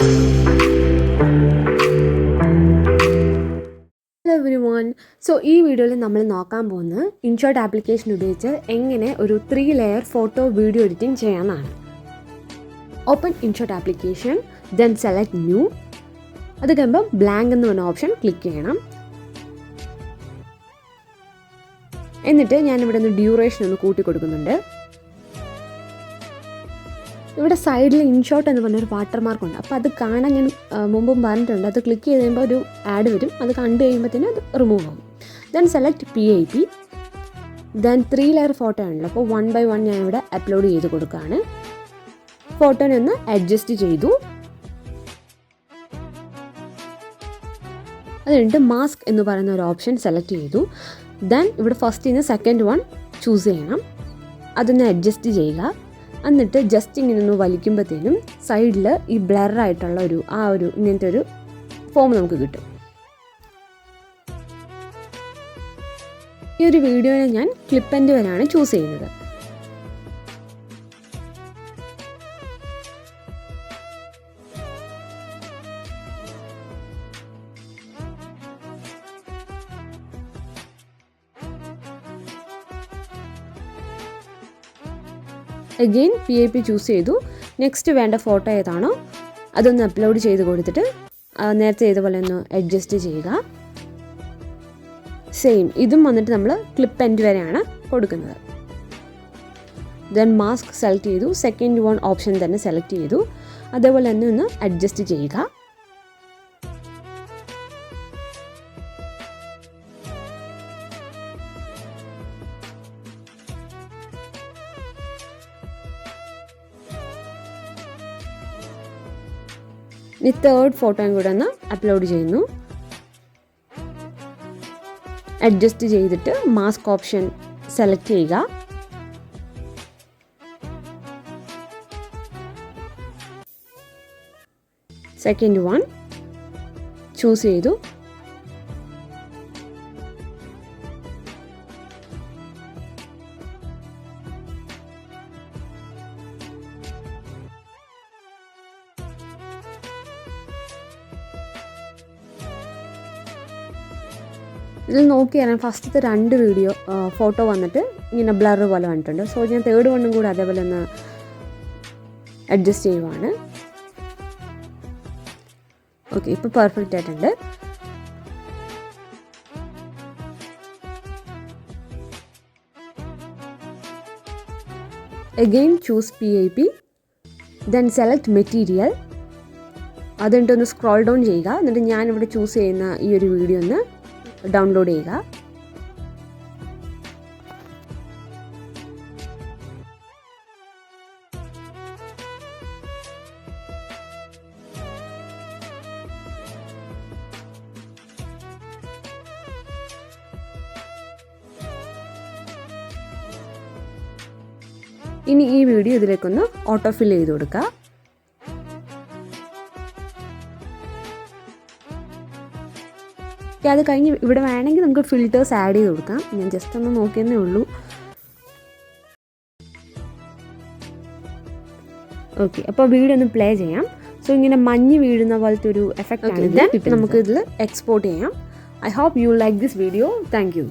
Hello everyone. So ഈ വീഡിയോയിൽ നമ്മൾ നോക്കാൻ പോകുന്നത് ഇൻഷോട്ട് ആപ്ലിക്കേഷൻ ഉപയോഗിച്ച് എങ്ങനെ ഒരു 3 ലെയർ ഫോട്ടോ വീഡിയോ എഡിറ്റിംഗ് ചെയ്യാമെന്നാണ്. Open InShot application, then select new. അത് കഴിയുമ്പോൾ ബ്ലാങ്ക് എന്ന് പറഞ്ഞ ഓപ്ഷൻ ക്ലിക്ക് ചെയ്യണം. എന്നിട്ട് ഞാനിവിടെ നിന്ന് ഡ്യൂറേഷൻ ഒന്ന് കൂട്ടി കൊടുക്കുന്നുണ്ട്. ഇവിടെ സൈഡിൽ ഇൻഷോട്ട് എന്ന് പറഞ്ഞൊരു വാട്ടർമാർക്ക് ഉണ്ട്. അപ്പോൾ അത് കാണാൻ ഞാൻ മുമ്പും പറഞ്ഞിട്ടുണ്ട്. അത് ക്ലിക്ക് ചെയ്ത് കഴിയുമ്പോൾ ഒരു ആഡ് വരും. അത് കണ്ടു കഴിയുമ്പോഴത്തേനും അത് റിമൂവ് ആകും. Then select PIP. Then 3 layer photo ആണല്ലോ, അപ്പോൾ 1 by 1 ഞാൻ ഇവിടെ അപ്ലോഡ് ചെയ്ത് കൊടുക്കുകയാണ്. ഫോട്ടോനെ ഒന്ന് അഡ്ജസ്റ്റ് ചെയ്തു. അത് കഴിഞ്ഞിട്ട് മാസ്ക് എന്ന് പറയുന്ന ഒരു ഓപ്ഷൻ സെലക്ട് ചെയ്തു. ദെൻ ഇവിടെ ഫസ്റ്റ് നിന്ന് സെക്കൻഡ് വൺ ചൂസ് ചെയ്യണം. അതൊന്ന് അഡ്ജസ്റ്റ് ചെയ്യുക. എന്നിട്ട് ജസ്റ്റ് ഇങ്ങനെ ഒന്ന് വലിക്കുമ്പോഴത്തേനും സൈഡിൽ ഈ ബ്ലറായിട്ടുള്ള ഒരു ഇങ്ങനത്തെ ഒരു ഫോം നമുക്ക് കിട്ടും. ഈ ഒരു വീഡിയോയെ ഞാൻ ക്ലിപ്പ് ആൻഡ് വരാണ് ചൂസ് ചെയ്യുന്നത്. അഗെയിൻ PIP ചൂസ് ചെയ്തു. നെക്സ്റ്റ് വേണ്ട ഫോട്ടോ ഏതാണോ അതൊന്ന് അപ്ലോഡ് ചെയ്ത് കൊടുത്തിട്ട് നേരത്തെ ചെയ്തപോലെ ഒന്ന് അഡ്ജസ്റ്റ് ചെയ്യുക. സെയിം ഇതും വന്നിട്ട് നമ്മൾ ക്ലിപ്പ് എൻഡ് വരെയാണ് കൊടുക്കുന്നത്. ദെൻ മാസ്ക് സെലക്ട് ചെയ്തു. സെക്കൻഡ് വൺ ഓപ്ഷൻ തന്നെ സെലക്ട് ചെയ്തു. അതേപോലെ തന്നെ ഒന്ന് അഡ്ജസ്റ്റ് ചെയ്യുക. ഇനി തേർഡ് ഫോട്ടോയും കൂടെ ഒന്ന് അപ്ലോഡ് ചെയ്യുന്നു. അഡ്ജസ്റ്റ് ചെയ്തിട്ട് മാസ്ക് ഓപ്ഷൻ സെലക്ട് ചെയ്യുക. സെക്കൻഡ് വൺ ചൂസ് ചെയ്തു. ഇതിൽ നോക്കിയാൽ ഫസ്റ്റത്തെ 2 വീഡിയോ ഫോട്ടോ വന്നിട്ട് ഇങ്ങനെ ബ്ലർ പോലെ വന്നിട്ടുണ്ട്. സോ ഞാൻ തേർഡ് വണ്ണും കൂടെ അതേപോലെ ഒന്ന് അഡ്ജസ്റ്റ് ചെയ്യുവാണ്. ഓക്കെ, ഇപ്പോൾ പെർഫെക്റ്റ് ആയിട്ടുണ്ട്. Again choose PIP. Then select material. അതെന്നിട്ടൊന്ന് സ്ക്രോൾ ഡൗൺ ചെയ്യുക. എന്നിട്ട് ഞാനിവിടെ ചൂസ് ചെയ്യുന്ന ഈ ഒരു വീഡിയോ ഒന്ന് ഡൗൺലോഡ് ചെയ്യുക. ഇനി ഈ വീഡിയോ ഇതിലേക്കൊന്ന് ഓട്ടോ ഫിൽ ചെയ്ത് കൊടുക്കുക. അത് കഴിഞ്ഞ് ഇവിടെ വേണമെങ്കിൽ നമുക്ക് ഫിൽറ്റേഴ്സ് ആഡ് ചെയ്ത് കൊടുക്കാം. ഞാൻ ജസ്റ്റ് ഒന്ന് നോക്കിയെന്നേ ഉള്ളൂ. ഓക്കെ, അപ്പോൾ വീഡിയോ ഒന്ന് പ്ലേ ചെയ്യാം. സോ ഇങ്ങനെ മഞ്ഞ് വീഴുന്ന പോലത്തെ ഒരു എഫക്റ്റ് ആണ്. നമുക്ക് ഇതിൽ എക്സ്പോർട്ട് ചെയ്യാം. I hope you like this video. Thank U.